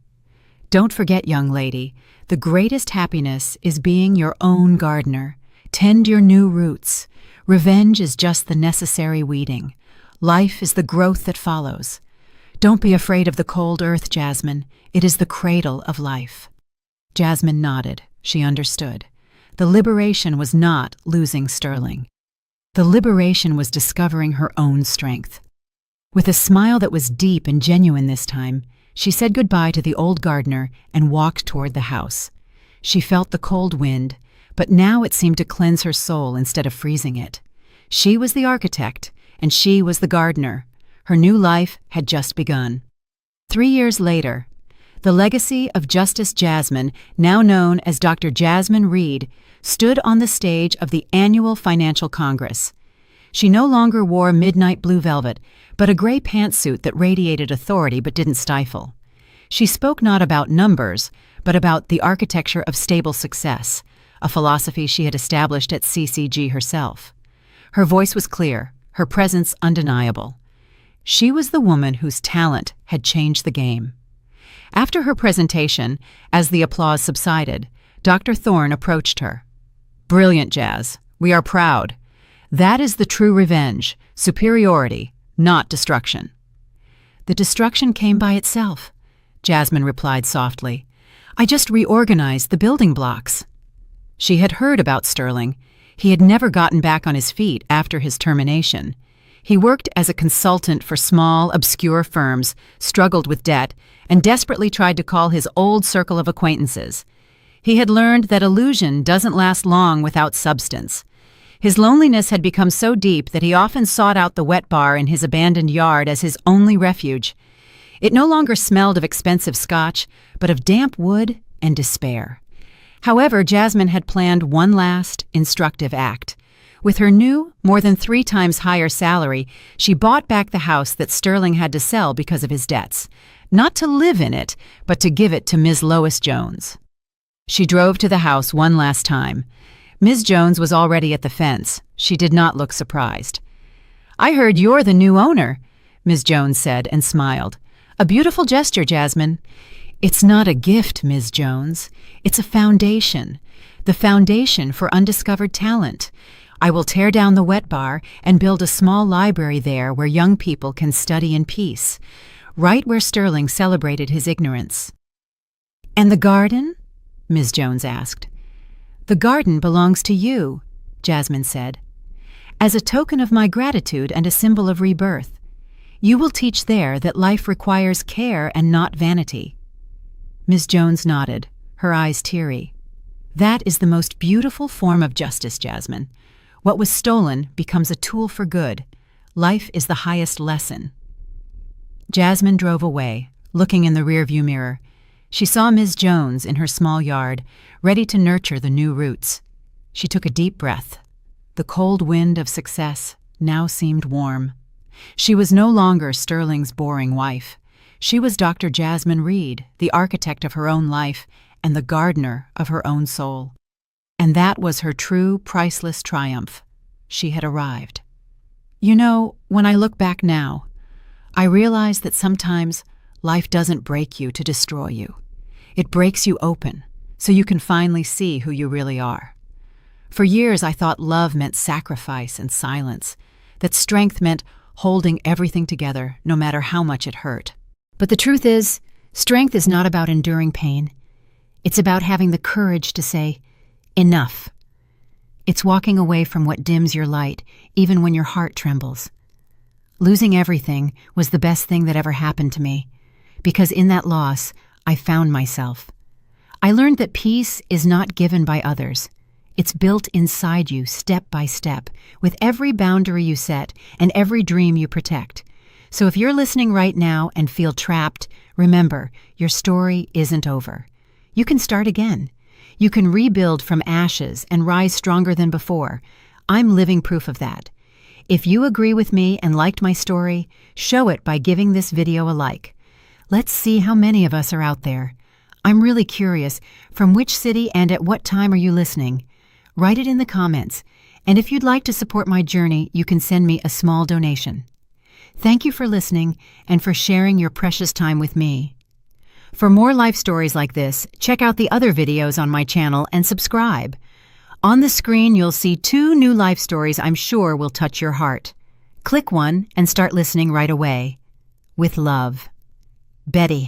"Don't forget, young lady, the greatest happiness is being your own gardener. Tend your new roots. Revenge is just the necessary weeding. Life is the growth that follows. Don't be afraid of the cold earth, Jasmine. It is the cradle of life." Jasmine nodded. She understood. The liberation was not losing Sterling. The liberation was discovering her own strength. With a smile that was deep and genuine this time, she said goodbye to the old gardener and walked toward the house. She felt the cold wind, but now it seemed to cleanse her soul instead of freezing it. She was the architect, and she was the gardener. Her new life had just begun. 3 years later, the legacy of Justice Jasmine, now known as Dr. Jasmine Reed, stood on the stage of the annual Financial Congress. She no longer wore midnight blue velvet, but a gray pantsuit that radiated authority but didn't stifle. She spoke not about numbers, but about the architecture of stable success, a philosophy she had established at CCG herself. Her voice was clear, her presence undeniable. She was the woman whose talent had changed the game. After her presentation, as the applause subsided, Dr. Thorne approached her. "Brilliant, Jazz. We are proud. That is the true revenge, superiority, not destruction." "The destruction came by itself," Jasmine replied softly. "I just reorganized the building blocks." She had heard about Sterling. He had never gotten back on his feet after his termination. He worked as a consultant for small, obscure firms, struggled with debt, and desperately tried to call his old circle of acquaintances. He had learned that illusion doesn't last long without substance. His loneliness had become so deep that he often sought out the wet bar in his abandoned yard as his only refuge. It no longer smelled of expensive scotch, but of damp wood and despair. However, Jasmine had planned one last, instructive act. With her new, more than 3 times higher salary, she bought back the house that Sterling had to sell because of his debts. Not to live in it, but to give it to Ms. Lois Jones. She drove to the house one last time. Ms. Jones was already at the fence. She did not look surprised. "I heard you're the new owner," Ms. Jones said and smiled. "A beautiful gesture, Jasmine." "It's not a gift, Ms. Jones. It's a foundation. The foundation for undiscovered talent. I will tear down the wet bar and build a small library there where young people can study in peace, right where Sterling celebrated his ignorance." "And the garden?" Ms. Jones asked. "The garden belongs to you," Jasmine said. "As a token of my gratitude and a symbol of rebirth, you will teach there that life requires care and not vanity." Ms. Jones nodded, her eyes teary. "That is the most beautiful form of justice, Jasmine. What was stolen becomes a tool for good. Life is the highest lesson." Jasmine drove away, looking in the rearview mirror. She saw Ms. Jones in her small yard, ready to nurture the new roots. She took a deep breath. The cold wind of success now seemed warm. She was no longer Sterling's boring wife. She was Dr. Jasmine Reed, the architect of her own life and the gardener of her own soul. And that was her true, priceless triumph. She had arrived. You know, when I look back now, I realize that sometimes life doesn't break you to destroy you. It breaks you open, so you can finally see who you really are. For years I thought love meant sacrifice and silence, that strength meant holding everything together no matter how much it hurt. But the truth is, strength is not about enduring pain. It's about having the courage to say, enough. It's walking away from what dims your light, even when your heart trembles. Losing everything was the best thing that ever happened to me, because in that loss, I found myself. I learned that peace is not given by others. It's built inside you, step by step, with every boundary you set and every dream you protect. So if you're listening right now and feel trapped, remember, your story isn't over. You can start again. You can rebuild from ashes and rise stronger than before. I'm living proof of that. If you agree with me and liked my story, show it by giving this video a like. Let's see how many of us are out there. I'm really curious, from which city and at what time are you listening? Write it in the comments. And if you'd like to support my journey, you can send me a small donation. Thank you for listening and for sharing your precious time with me. For more life stories like this, check out the other videos on my channel and subscribe. On the screen, you'll see 2 new life stories I'm sure will touch your heart. Click one and start listening right away. With love, Betty.